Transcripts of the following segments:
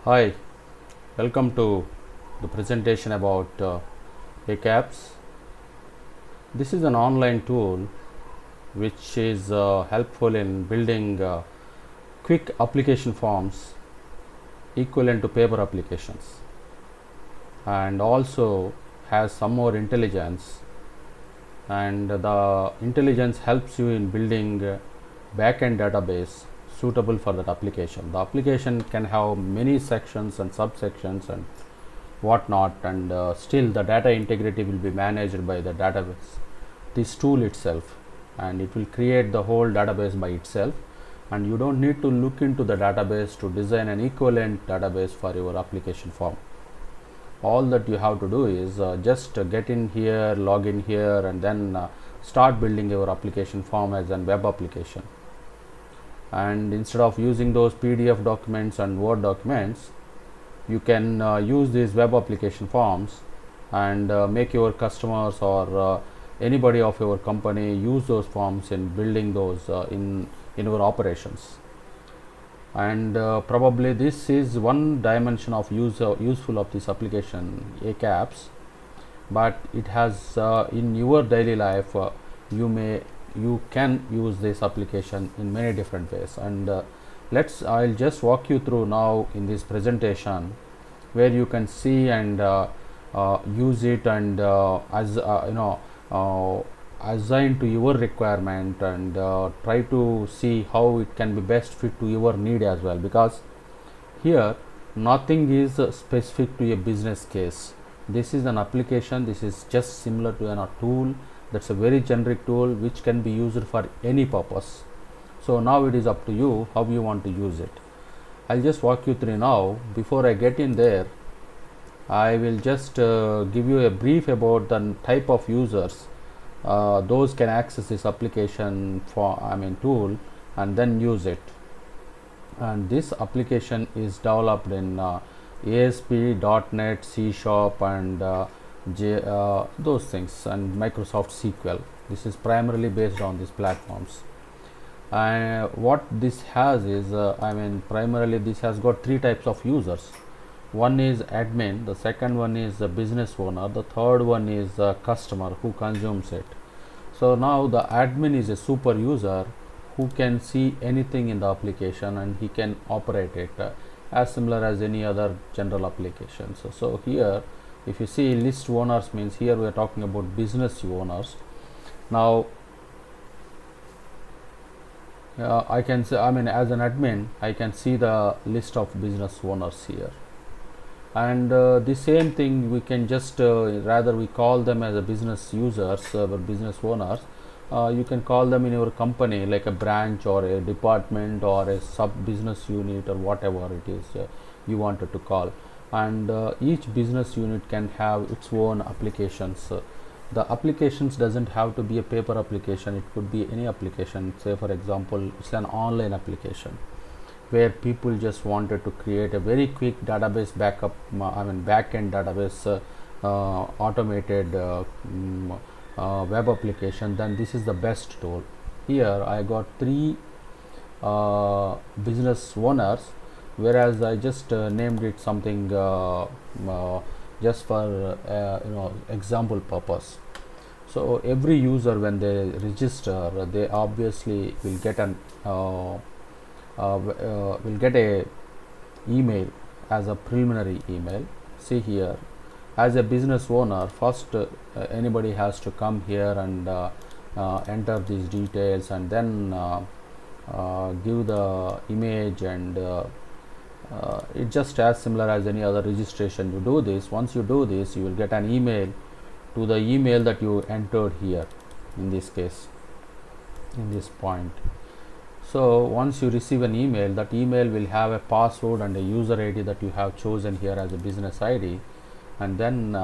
Hi, welcome to the presentation about ACAPS. This is an online tool which is helpful in building quick application forms equivalent to paper applications, and also has some more intelligence, and the intelligence helps you in building backend database suitable for that application. The application can have many sections and subsections and whatnot, and still the data integrity will be managed by the database, this tool itself, and it will create the whole database by itself, and you don't need to look into the database to design an equivalent database for your application form. All that you have to do is just get in here, log in here, and then start building your application form as a web application. And instead of using those PDF documents and Word documents, you can use these web application forms and make your customers or anybody of your company use those forms in building those in your operations. And probably this is one dimension of useful of this application ACAPS, but it has in your daily life you can use this application in many different ways, and I'll just walk you through now in this presentation where you can see and use it, and as assign to your requirement, and try to see how it can be best fit to your need as well, because here nothing is specific to a business case. This is an application, this is just similar to a tool, that's a very generic tool which can be used for any purpose. So now it is up to you how you want to use it. I'll just walk you through now. Before I get in there, I will just give you a brief about the type of users those can access this application tool and then use it. And this application is developed in ASP.NET, C Sharp, and those things, and Microsoft SQL. This is primarily based on these platforms. What this has is, primarily this has got three types of users. One is admin, the second one is the business owner, the third one is the customer who consumes it. So now the admin is a super user who can see anything in the application and he can operate it as similar as any other general application. So here if you see list owners, means here we are talking about business owners. Now I can say, as an admin I can see the list of business owners here, and the same thing we can just rather we call them as a business users or business owners. You can call them in your company like a branch or a department or a sub business unit or whatever it is you wanted to call, and each business unit can have its own applications. The applications doesn't have to be a paper application, it could be any application. Say for example it's an online application where people just wanted to create a very quick database backup, backend database automated web application, then this is the best tool. Here I got three business owners, whereas I just named it something just for example purpose. So every user when they register, they obviously will get an will get a email as a preliminary email. See here, as a business owner, first anybody has to come here and enter these details, and then give the image, and it's just as similar as any other registration. You do this, once you do this you will get an email to the email that you entered here, in this case, in this point. So once you receive an email, that email will have a password and a user ID that you have chosen here as a business ID, and then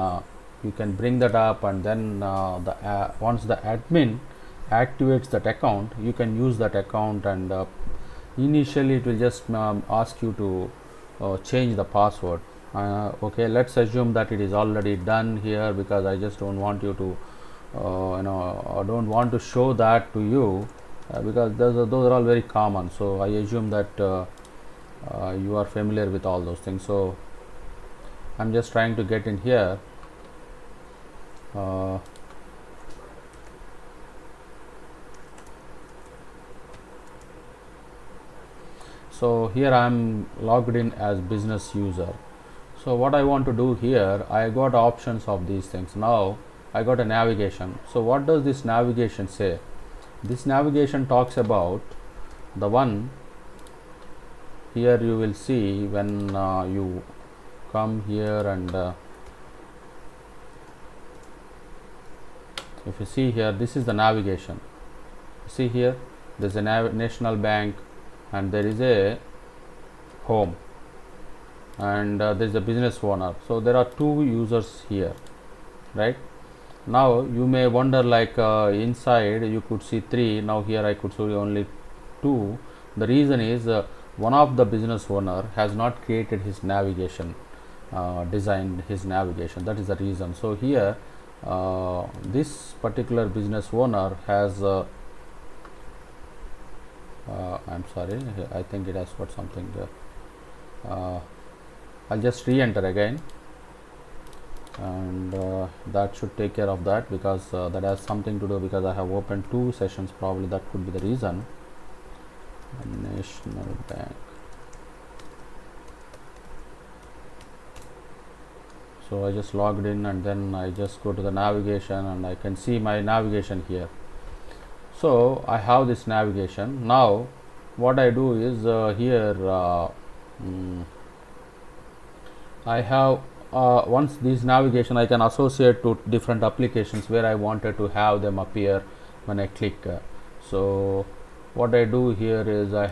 you can bring that up, and then once the admin activates that account, you can use that account, and initially it will just ask you to change the password. Okay, let's assume that it is already done here, because I just don't want you to I don't want to show that to you, because those are all very common. So I assume that you are familiar with all those things. So I'm just trying to get in here. So here I'm logged in as business user. So what I want to do here, I got options of these things. Now I got a navigation. So what does this navigation say? This navigation talks about the one here. You will see when you come here, and if you see here, this is the navigation. See here, there's a national bank, and there is a home, and there is a business owner. So there are two users here, right? Now you may wonder, like inside you could see three. Now here I could see only two. The reason is one of the business owner has not created his navigation, designed his navigation. That is the reason. So here this particular business owner has I'm sorry, I think it has got something there. I'll just re-enter again, and that should take care of that, because that has something to do, because I have opened two sessions. Probably that could be the reason. National Bank. So I just logged in, and then I just go to the navigation, and I can see my navigation here. So I have this navigation. Now what I do is here I have once this navigation I can associate to different applications where I wanted to have them appear when I click. So what I do here is I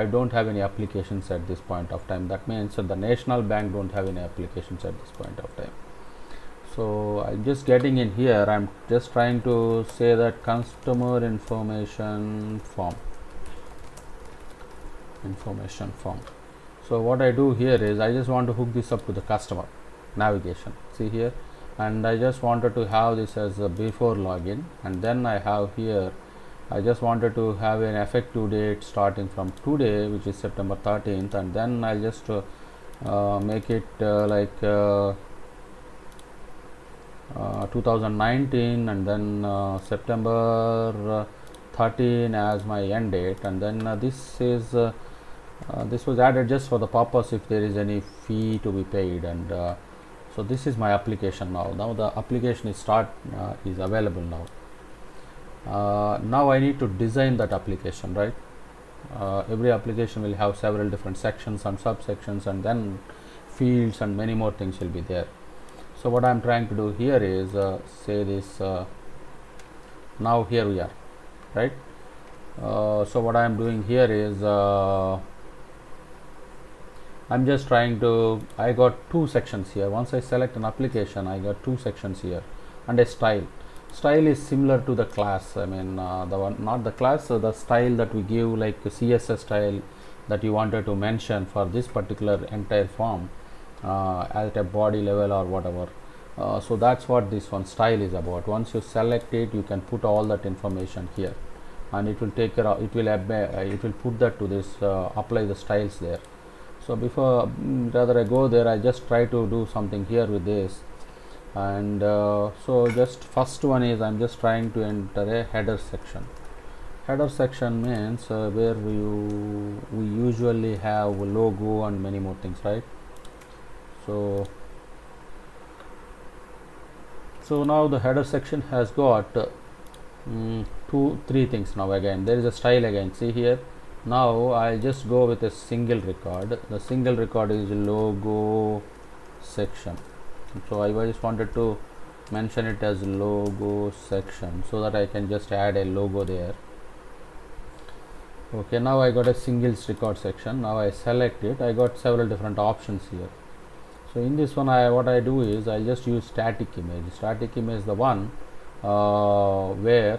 don't have any applications at this point of time. That means the National Bank don't have any applications at this point of time. So I'm just getting in here. I'm just trying to say that customer information form. So what I do here is I just want to hook this up to the customer navigation. See here, and I just wanted to have this as a before login, and then I have here I just wanted to have an effective date starting from today, which is September 13th, and then I'll just make it like 2019, and then September 13 as my end date, and then this was added just for the purpose if there is any fee to be paid. And so this is my application now. Now the application is available now. Now I need to design that application, right? Every application will have several different sections and subsections, and then fields and many more things will be there. So what I'm trying to do here is say this. Now here we are, right? So what I'm doing here is I'm just trying to, I got two sections here. Once I select an application, I got two sections here, and a style. Style is similar to the class. I mean the one, not the class, so the style that we give, like CSS style that you wanted to mention for this particular entire form at a body level or whatever. So that's what this one style is about. Once you select it, you can put all that information here, and it will take care of, it will put that to this apply the styles there. So before rather I go there, I just try to do something here with this. And so just first one is I'm just trying to enter a header section. Header section means where we usually have a logo and many more things, right? So now the header section has got 2-3 things. Now again there is a style again. See here, now I'll just go with a single record. The single record is logo section. So I just wanted to mention it as logo section so that I can just add a logo there. Okay, now I got a singles record section. Now I select it. I got several different options here. So in this one, what I do is I just use static image. Static image is the one where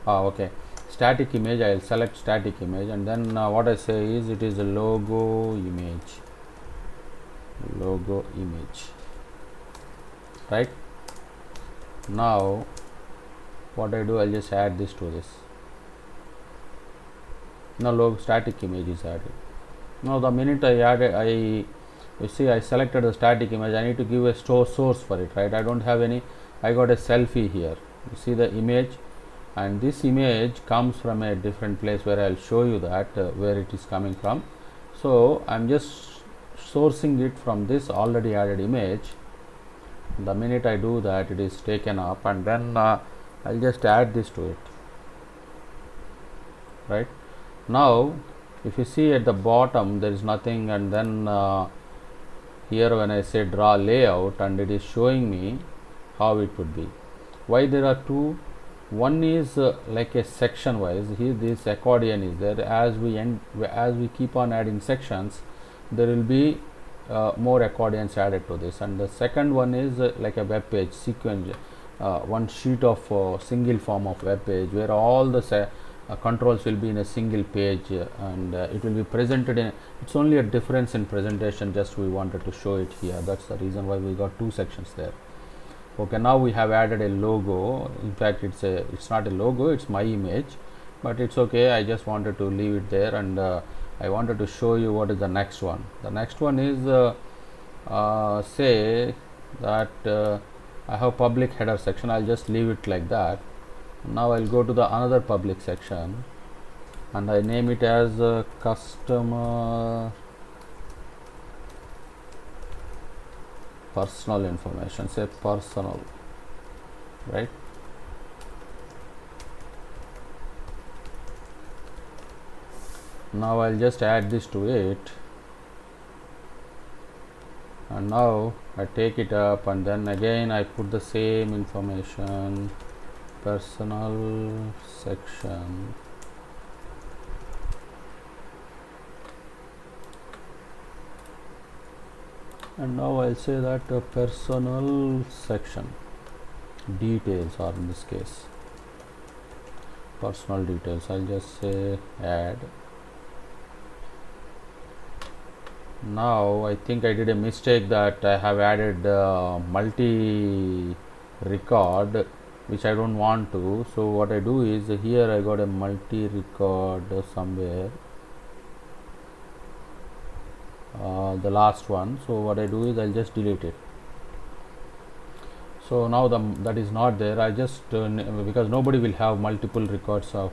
okay, static image. I'll select static image, and then what I say is it is a logo image, right? Now what I do, I'll just add this to this. Now logo static image is added. Now the minute I added, you see I selected the static image, I need to give a source for it, right? I don't have any. I got a selfie here. You see the image, and this image comes from a different place where I'll show you that where it is coming from. So I'm just sourcing it from this already added image. The minute I do that, it is taken up, and then I'll just add this to it, right? Now if you see at the bottom there is nothing, and then here when I say draw layout, and it is showing me how it would be. Why there are two? One is like a section wise. Here this accordion is there. As we keep on adding sections, there will be more accordions added to this. And the second one is like a web page sequence, one sheet of single form of web page where all the controls will be in a single page, and it will be presented in. It's only a difference in presentation, just we wanted to show it here. That's the reason why we got two sections there. Okay, now we have added a logo. In fact, it's not a logo, it's my image, but it's okay. I just wanted to leave it there, and I wanted to show you what is the next one. The next one is say that I have public header section. I'll just leave it like that. Now I'll go to the another public section, and I name it as customer personal information. Say personal, right? Now I'll just add this to it, and now I take it up, and then again I put the same information, personal section, and now I'll say that personal section details, or in this case personal details. I'll just say add. Now I think I did a mistake that I have added multi record, which I don't want to. So what I do is, here I got a multi record somewhere, the last one. So what I do is I'll just delete it. So now that is not there. I just because nobody will have multiple records of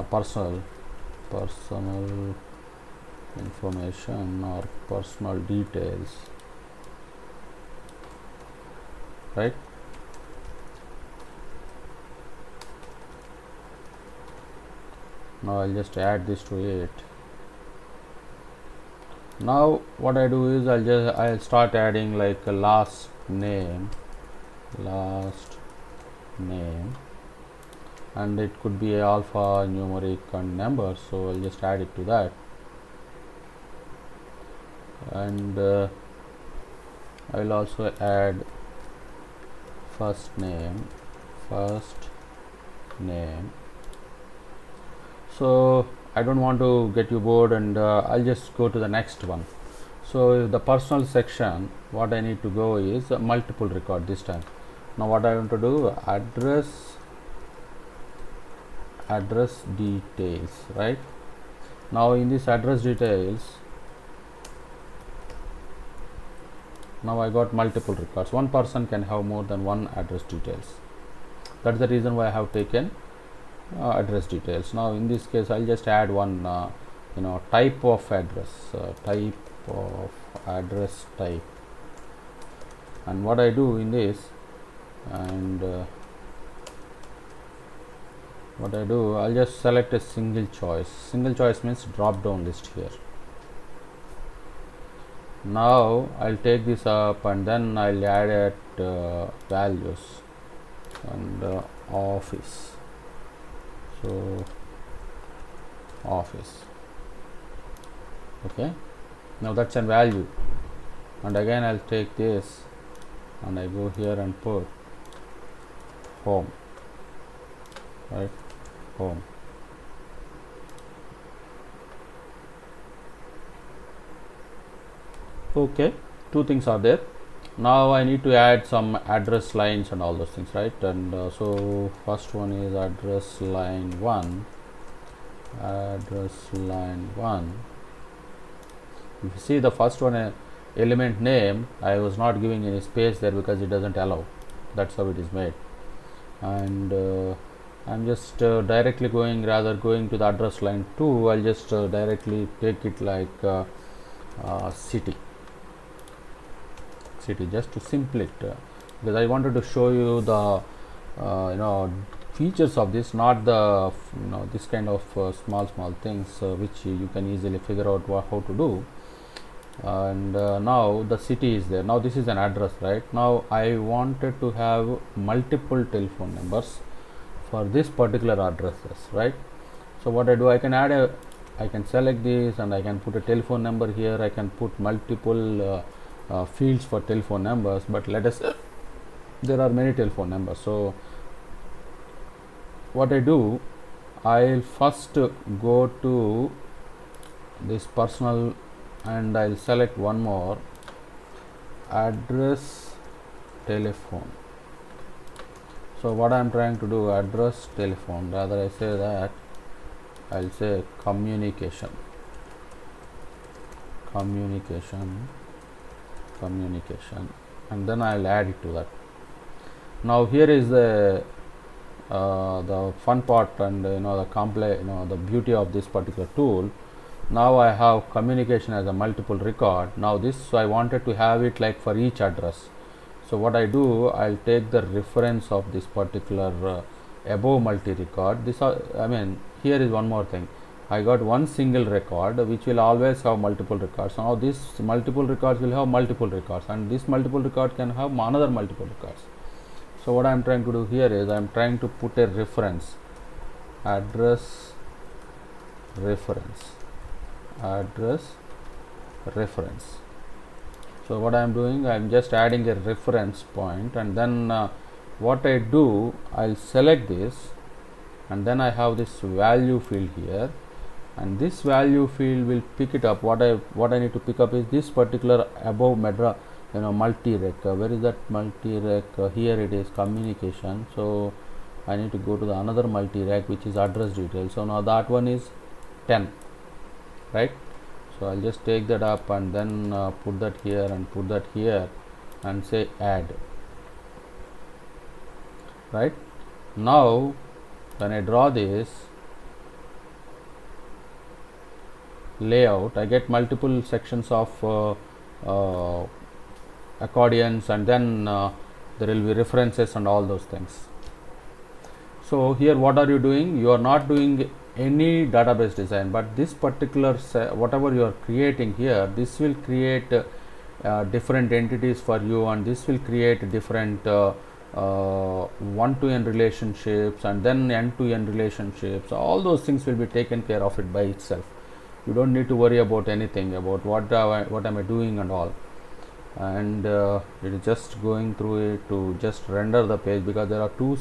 personal information or personal details, right? Now I'll just add this to it. Now what I do is I'll start adding like a last name, and it could be a alpha, numeric, and number. So I'll just add it to that, and I'll also add first name. So I don't want to get you bored, and I'll just go to the next one. So the personal section, what I need to go is multiple record this time. Now what I want to do, address details, right? Now in this address details, now I got multiple records. One person can have more than one address details. That's the reason why I have taken address details. Now in this case I'll just add one type of address, type, and what I do in this, and what I do, I'll just select a single choice means drop down list here. Now I'll take this up, and then I'll add it values, and office. So office, okay. Now that's a value, and again I'll take this, and I go here and put home, right? Home. Okay, two things are there. Now I need to add some address lines and all those things, right? And so first one is address line 1. Address line 1. If you see the first one, element name, I was not giving any space there because it doesn't allow. That's how it is made. And I'm just directly going, rather going to the address line 2, I'll just directly take it like city, just to simple it, because I wanted to show you the features of this, not the this kind of small things which you can easily figure out how to do. And now the city is there. Now this is an address, right? Now I wanted to have multiple telephone numbers for this particular addresses, right? So what I do, I can select this and I can put a telephone number here. I can put multiple fields for telephone numbers, but let us there are many telephone numbers. So what I do, I'll first go to this personal and I'll select one more, address telephone. So what I'm trying to do, address telephone, rather I say that I'll say communication, and then I'll add it to that. Now here is the fun part and the beauty of this particular tool. Now I have communication as a multiple record. Now this I wanted to have it like for each address. So what I do, I'll take the reference of this particular above multi-record. Here is one more thing. I got one single record which will always have multiple records. Now this multiple records will have multiple records, and this multiple record can have another multiple records. So what I am trying to do here is I am trying to put a reference, address reference. So what I am doing, I am just adding a reference point, and then what I do, I'll select this, and then I have this value field here, and this value field will pick it up. What I need to pick up is this particular above multi-rec. Where is that multi-rec? Here it is, communication. So I need to go to the another multi-rec which is address details. So now that one is 10, right? So I'll just take that up and then put that here and put that here and say add, right? Now when I draw this layout, I get multiple sections of accordions, and then there will be references and all those things. So here what are you doing? You are not doing any database design, but this particular whatever you are creating here, this will create different entities for you, and this will create different one-to-n relationships and then end-to-end relationships. All those things will be taken care of it by itself. You don't need to worry about anything about what am I doing and all. And it is just going through it to just render the page, because there are two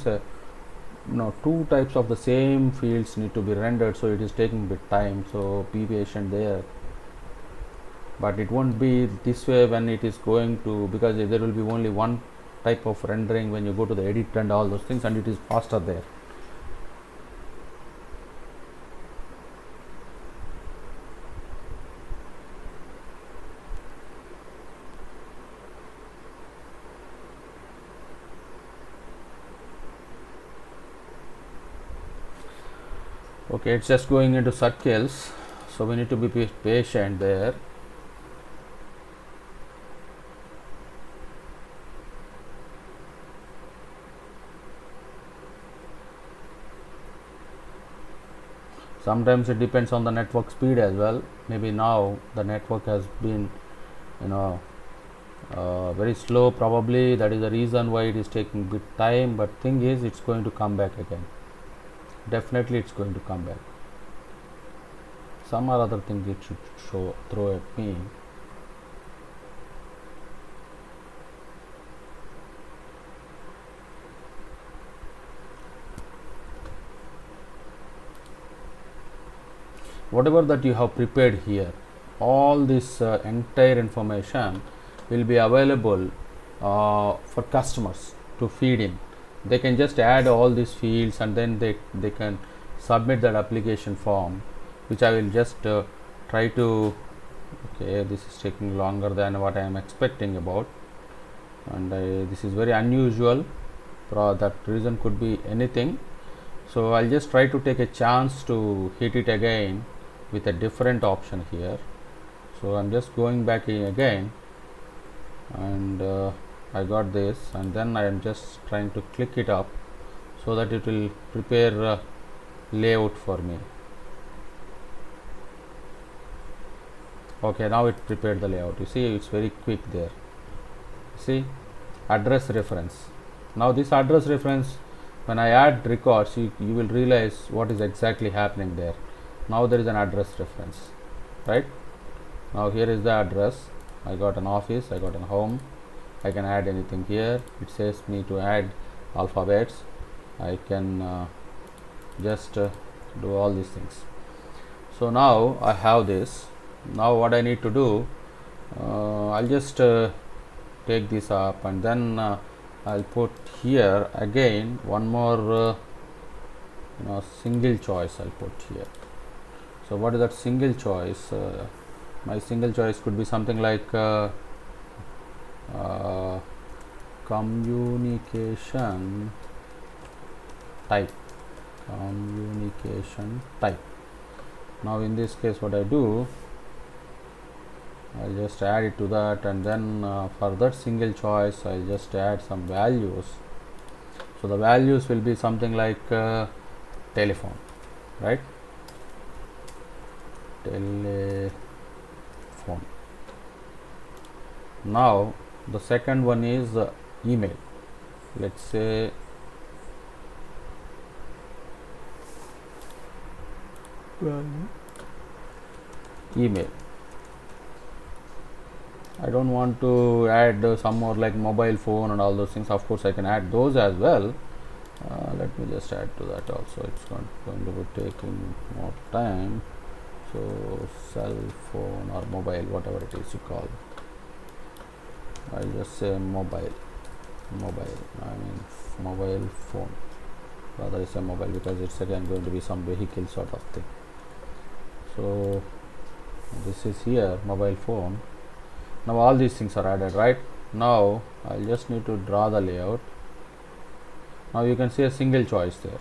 types of the same fields need to be rendered, so it is taking a bit time. So be patient there, but it won't be this way when it is going to, because there will be only one type of rendering when you go to the edit and all those things, and it is faster there. Okay, it's just going into circles, so we need to be patient there. Sometimes it depends on the network speed as well. Maybe now the network has been very slow, probably that is the reason why it is taking a bit time, but thing is it's going to come back again. Definitely it's going to come back. Some or other thing it should throw at me. Whatever that you have prepared here, all this entire information will be available for customers to feed in. They can just add all these fields and then they can submit that application form, which I will just try to. Okay, this is taking longer than what I am expecting about, and this is very unusual. That reason could be anything. So I'll just try to take a chance to hit it again with a different option here. So I'm just going back in again, and I got this, and then I am just trying to click it up so that it will prepare layout for me. Okay, now it prepared the layout. You see, it's very quick there. See, address reference. Now this address reference, when I add records, you will realize what is exactly happening there. Now there is an address reference, right? Now here is the address. I got an office, I got a home. I can add anything here. It says me to add alphabets. I can just do all these things. So now I have this. Now what I need to do, I'll just take this up, and then I'll put here again one more single choice I'll put here. So what is that single choice? My single choice could be something like communication type. Now in this case, what I do, I'll just add it to that, and then for that single choice I'll just add some values. So the values will be something like telephone, right? Telephone. Now the second one is email. Let's say email. I don't want to add some more like mobile phone and all those things. Of course I can add those as well. Let me just add to that also. It's not going to be taking more time. So cell phone or mobile, whatever it is you call. I'll just say mobile phone. Rather I say mobile because it's again going to be some vehicle sort of thing. So this is here mobile phone. Now all these things are added, right? Now I'll just need to draw the layout. Now you can see a single choice there.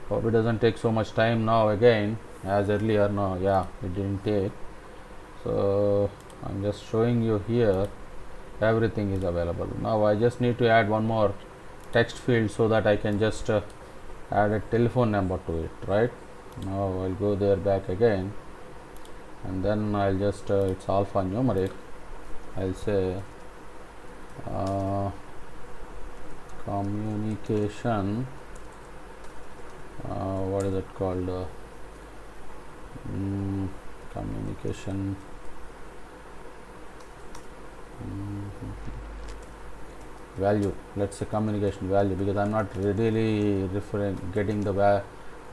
Hope it doesn't take so much time now again as earlier. No, yeah, it didn't take. So I'm just showing you here everything is available. Now I just need to add one more text field so that I can just add a telephone number to it, right? Now I'll go there back again, and then I'll just it's alphanumeric. I'll say communication, what is it called, communication value. Let's say communication value, because I'm not really getting the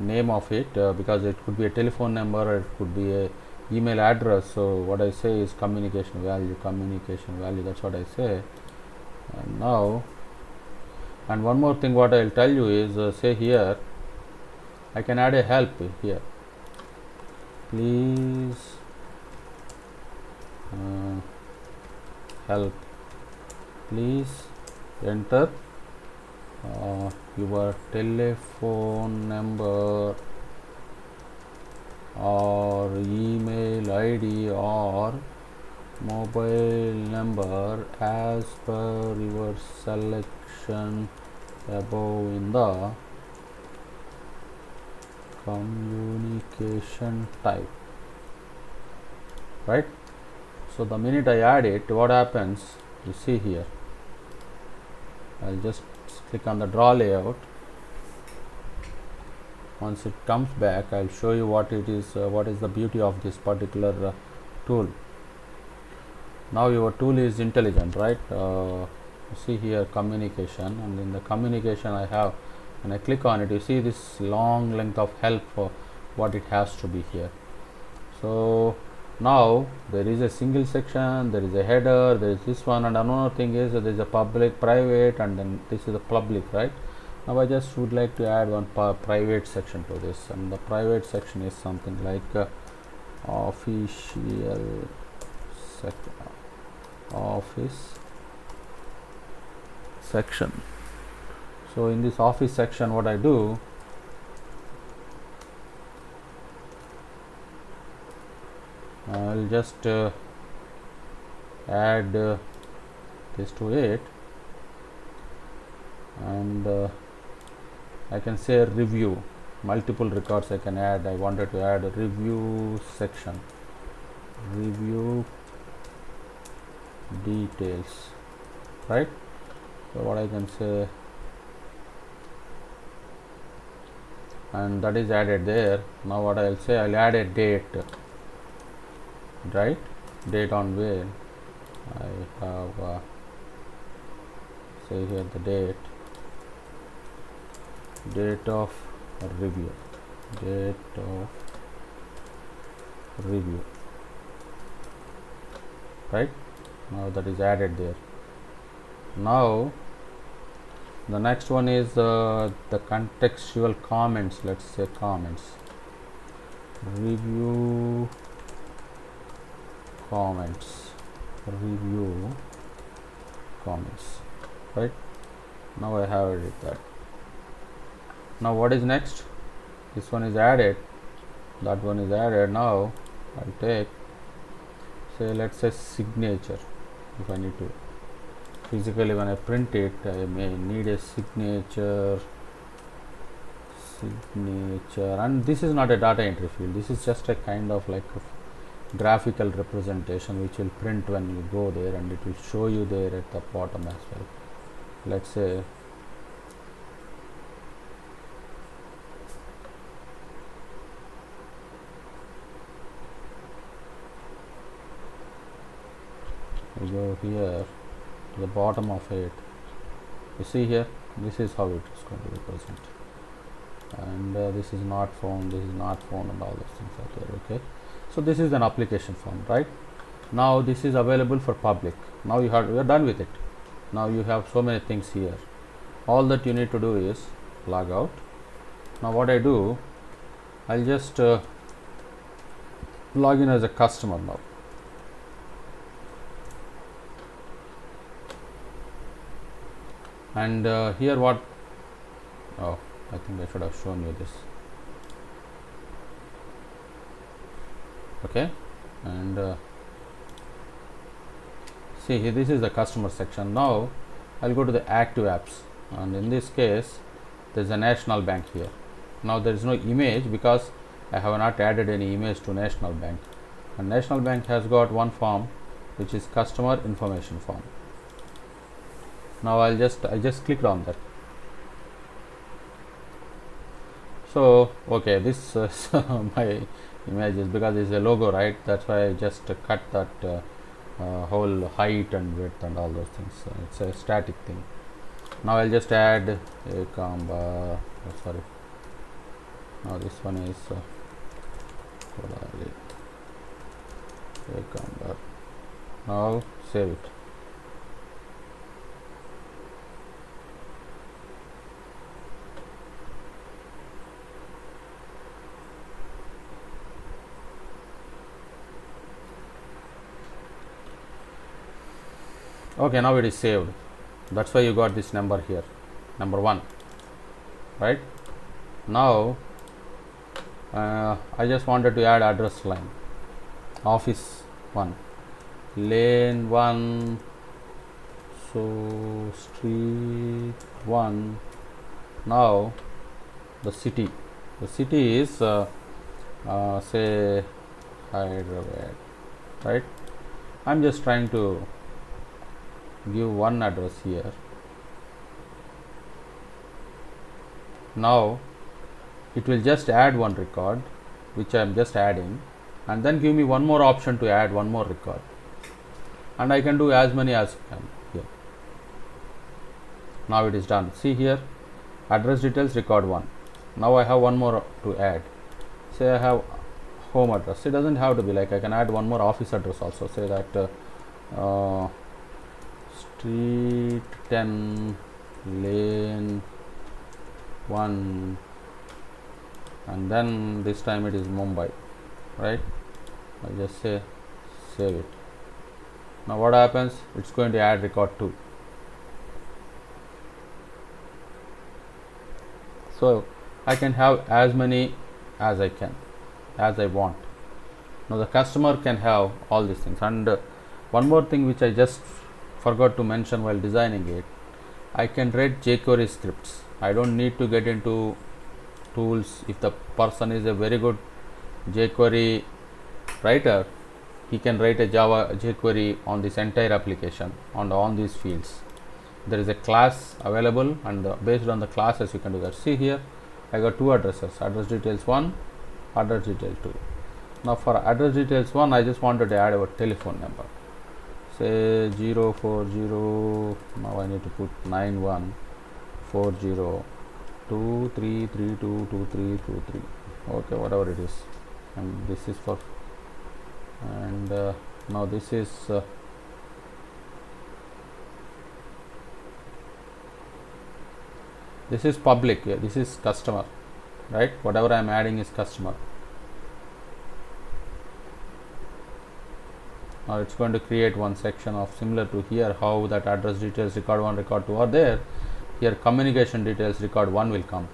name of it, because it could be a telephone number or it could be a email address. So what I say is communication value, that's what I say. And now, and one more thing what I'll tell you is say here I can add a help here. Please help, please enter your telephone number or email ID or mobile number as per your selection above in the communication type, right? So the minute I add it, what happens, you see here, I'll just click on the draw layout. Once it comes back, I'll show you what it is, what is the beauty of this particular tool. Now your tool is intelligent, right? You see here communication, and in the communication I have, when I click on it, you see this long length of help for what it has to be here. So Now there is a single section, there is a header, there is this one, and another thing is there is a public, private, and then this is the public, right? Now I just would like to add one private section to this, and the private section is something like official office section. So in this office section, what I do, I'll just add this to it, and I can say review. Multiple records I can add. I wanted to add a review section, review details, right? So what I can say, and that is added there. Now what I'll say, I'll add a date, right? Date on where I have say here the date of review, right? Now that is added there. Now the next one is the contextual comments. Let's say comments, review comments, right? Now I have it that. Now what is next? This one is added, that one is added. Now I'll take, say, let's say signature. If I need to physically, when I print it, I may need a signature, and this is not a data entry field. This is just a kind of like a graphical representation which will print when you go there, and it will show you there at the bottom as well. Let's say we go here to the bottom of it. You see here, this is how it is going to be present, and this is not found, this is not found, and all those things are there. Okay, so this is an application form, right? Now this is available for public. Now you are done with it. Now you have so many things here. All that you need to do is log out. Now what I do, I'll just log in as a customer now. And here what, oh, I think I should have shown you this. Okay, and see here, this is the customer section. Now I'll go to the active apps, and in this case there's a National Bank here. Now there is no image because I have not added any image to National Bank, and National Bank has got one form which is customer information form. Now I just clicked on that. So okay, this my images, because it's a logo, right? That's why I just cut that whole height and width and all those things. It's a static thing. Now I'll just add a combo. Sorry. Now this one is a combo. Now save it. Okay, now it is saved. That's why you got this number here, number 1, right? Now I just wanted to add address line, office 1, lane 1, so street 1. Now the city is say Hyderabad, right? I'm just trying to give one address here. Now it will just add one record, which I am just adding, and then give me one more option to add one more record, and I can do as many as I can here. Now it is done. See here, address details record 1. Now I have one more to add. Say I have home address. It doesn't have to be like I can add one more office address also. Say that street 10 lane 1, and then this time it is Mumbai, right? I just say save it. Now what happens? It's going to add record 2. So I can have as many as I want. Now the customer can have all these things. And one more thing which I just forgot to mention while designing it, I can write jQuery scripts. I don't need to get into tools. If the person is a very good jQuery writer, he can write a Java jQuery on this entire application on these fields. There is a class available, and based on the classes you can do that. See here, I got 2 addresses, address details 1, address detail 2. Now for address details 1, I just wanted to add our telephone number. Say 040, now I need to put 914023322323. Okay, whatever it is. And this is for, and now this is public. Yeah, this is customer, right? Whatever I am adding is customer. Now it's going to create one section of similar to here, how that address details record 1, record 2 are there. Here communication details record 1 will come.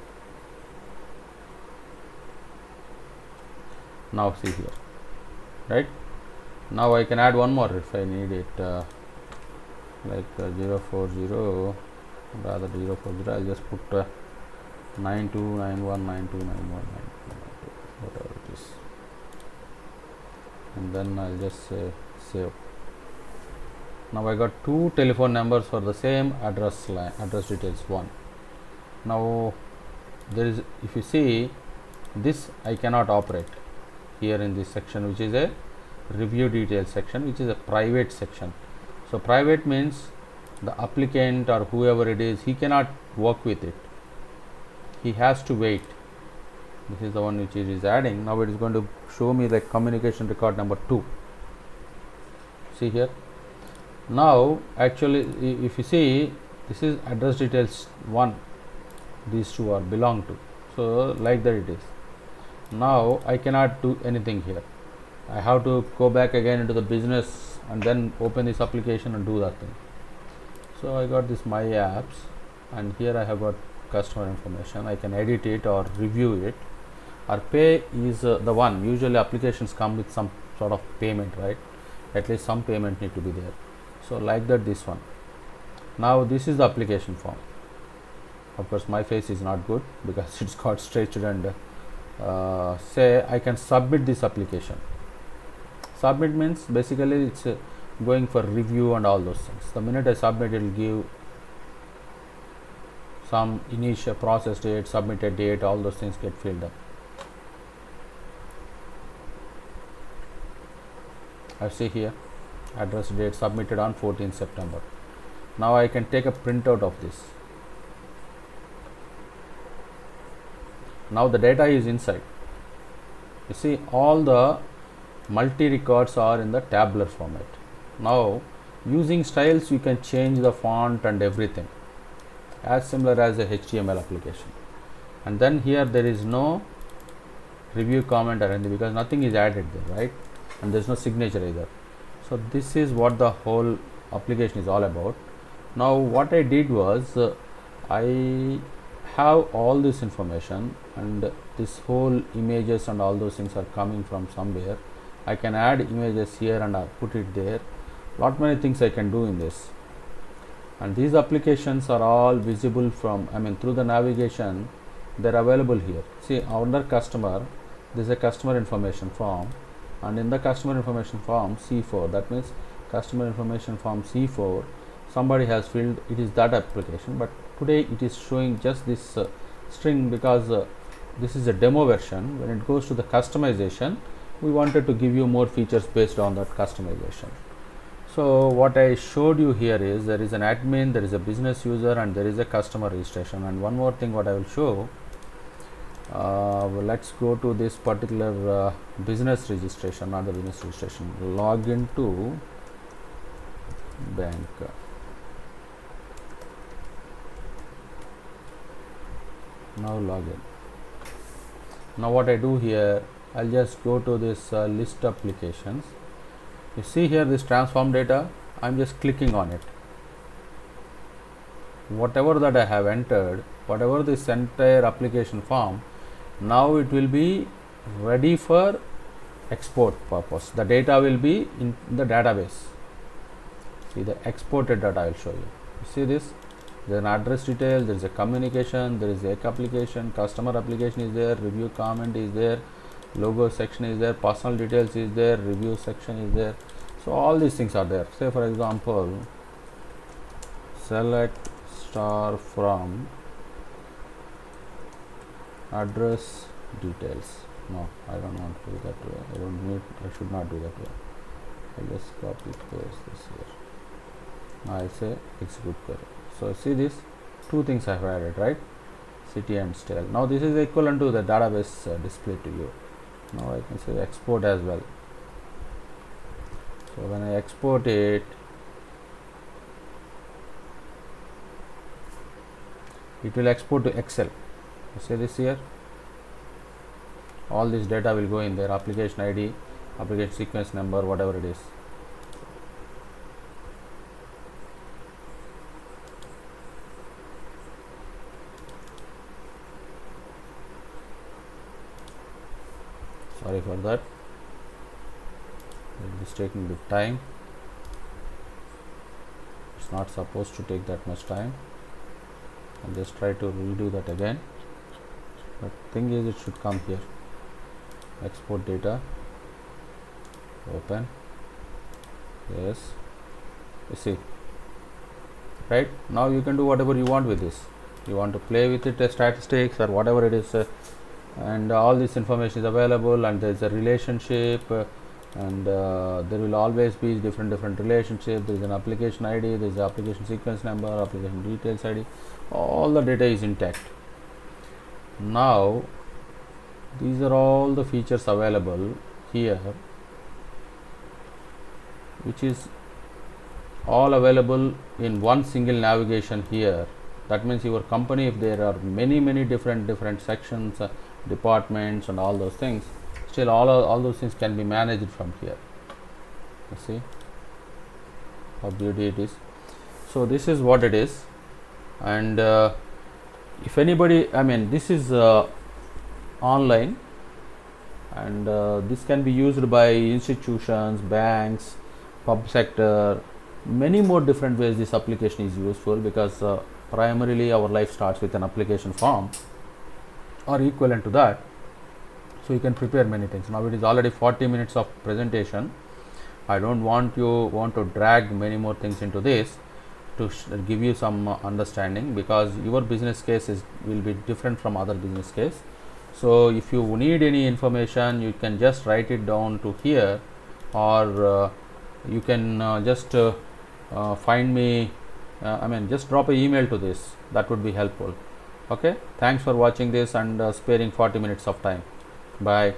Now see here, right? Now I can add one more if I need it, like 040, rather 040, I'll just put 9291929192, whatever it is, and then I'll just say save. Now I got 2 telephone numbers for the same address line, address details 1. Now there is, if you see this, I cannot operate here in this section, which is a review details section, which is a private section. So private means the applicant or whoever it is, he cannot work with it, he has to wait. This is the one which it is adding. Now it is going to show me like communication record number 2. See here. Now actually if you see, this is address details 1, these 2 are belong to, so like that it is. Now I cannot do anything here. I have to go back again into the business and then open this application and do that thing. So I got this my apps, and here I have got customer information. I can edit it or review it, or pay is the one. Usually applications come with some sort of payment, right? At least some payment need to be there. So like that, this one. Now this is the application form. Of course my face is not good because it's got stretched, and say I can submit this application. Submit means basically it's going for review and all those things. The minute I submit, it will give some initial process date, submitted date, all those things get filled up. I see here address date submitted on 14 September. Now I can take a printout of this. Now the data is inside. You see all the multi records are in the tabular format. Now using styles you can change the font and everything, as similar as a HTML application. And then here there is no review comment or anything because nothing is added there, right? And there is no signature either. So this is what the whole application is all about. Now what I did was I have all this information, and this whole images and all those things are coming from somewhere. I can add images here and put it there. Lot many things I can do in this, and these applications are all visible from, through the navigation. They're available here. See, under customer, there is a customer information form, and in the customer information form C4, that means customer information form C4, somebody has filled, it is that application, but today it is showing just this string because this is a demo version. When it goes to the customization, we wanted to give you more features based on that customization. So what I showed you here is there is an admin, there is a business user, and there is a customer registration. And one more thing what I will show, Let's go to this particular business registration, not the business registration. Log into bank. Now log in. Now what I do here, I'll just go to this list applications. You see here this transform data, I'm just clicking on it. Whatever that I have entered, whatever this entire application form, now it will be ready for export purpose. The data will be in the database. See the exported data I will show you. You see this? There is an address detail, there is a communication, there is a application, customer application is there, review comment is there, logo section is there, personal details is there, review section is there. So all these things are there. Say for example, select star from address details. No, I don't want to do that way. I should not do that way. I'll just copy paste this here. Now I'll say execute query. So see this, two things I have added, right? City and state. Now this is equivalent to the database display to you. Now I can say export as well. So when I export it, it will export to Excel. You see this here? All this data will go in there, application ID, application sequence number, whatever it is. Sorry for that. It is taking a bit time. It's not supposed to take that much time. I'll just try to redo that again. But thing is, it should come here. Export data. Open. Yes. You see. Right? Now you can do whatever you want with this. You want to play with it, statistics or whatever it is. And all this information is available, and there is a relationship, and there will always be different relationship. There is an application ID, there is an application sequence number, application details ID. All the data is intact. Now these are all the features available here, which is all available in one single navigation here. That means your company, if there are many different sections, departments and all those things, still all those things can be managed from here. You see how beauty it is. So this is what it is. And if anybody, I mean, this is online, and this can be used by institutions, banks, pub sector, many more different ways. This application is useful because primarily our life starts with an application form or equivalent to that. So you can prepare many things. Now it is already 40 minutes of presentation. I don't want to drag many more things into this to give you some understanding, because your business case will be different from other business case. So if you need any information, you can just write it down to here, or you can just find me, just drop an email to this. That would be helpful. Okay, thanks for watching this and sparing 40 minutes of time. Bye.